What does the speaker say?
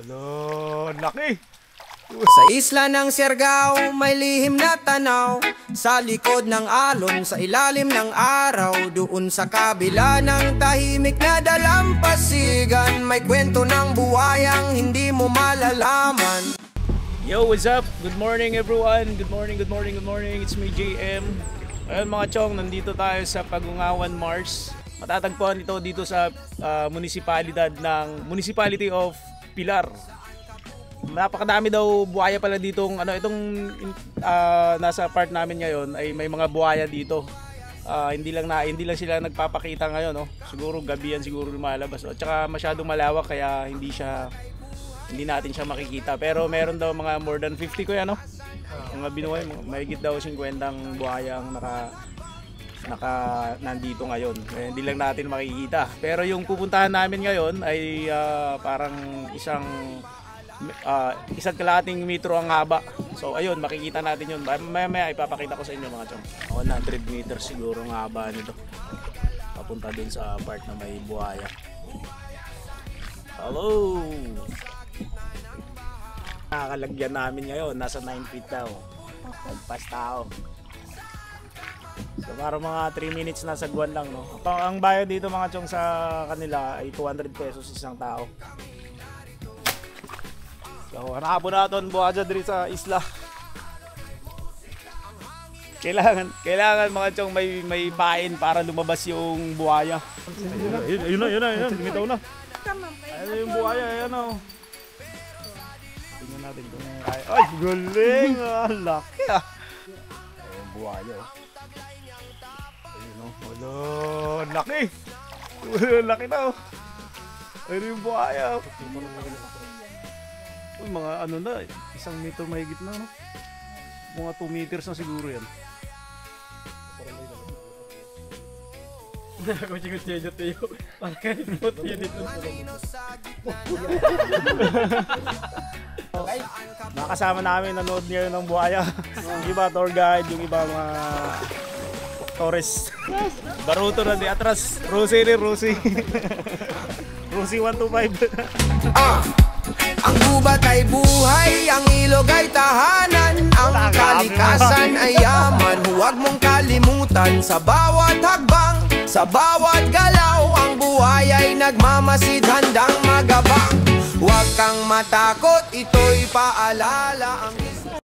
Wala, laki. Sa isla ng Siargao, may lihim na tanaw. Sa likod ng alon, sa ilalim ng araw. Doon sa kabila ng tahimik na dalampasigan, may kwento ng buhayang hindi mo malalaman. Yo, what's up? Good morning everyone. Good morning. It's me, JM. Ayun mga chong, nandito tayo sa Pagungawan Mars. Matatagpuan ito dito sa Municipality of Pilar. Napakadami daw buhaya pala ditong nasa part namin ngayon ay may mga buhaya dito. Hindi lang sila nagpapakita ngayon, no. Siguro gabi yan siguro lumalabas. At saka masyadong malawak kaya hindi natin siya makikita. Pero meron daw mga more than 50 ko yan, no. Mga binuhay, mahigit daw 50 buhaya ang nandito ngayon. Hindi lang natin makikita. Pero yung pupuntahan namin ngayon ay parang isang kalahating metro ang haba. So ayun, makikita natin yun. Maya ipapakita ko sa inyo mga chong. 100 meters siguro ang haba nito. Papunta dun sa part na may buhaya. Hello! Nakakalagyan namin ngayon, nasa 9 feet daw. Nagpas tao. So para mga 3 minutes na sagwan lang, no. Ang bayad dito mga chong sa kanila ay 200 pesos isang tao. So hanapon natin buhaya diri sa isla. Kailangan mga chong may pain para lumabas yung buhaya. Ayun na, lumitaw na. Ayun yung buhaya, ayan o. Tingnan natin kung ay galing, laki ah. Ayun yung buhaya oh. Ayun o, wala, laki. Laki na oh. Ayun yung buhaya oh. Uy, mga na, 1 meter mahigit na, no? Mga 2 meters na siguro yan. Kuching-kuching tayo. Nakasama namin nanood ngayon ng buhaya. Yung iba tour guide, yung iba mga tourist. Baruto na di atras. Rosie. Rosie 125. Ang gubat ay buhay, ang ilog ay tahanan, ang kalikasan ay yaman. Huwag mong kalimutan sa bawat hakbang, sa bawat galaw. Ang buhay ay nagmamasid, handang magabang. Huwag kang matakot, ito'y paalala.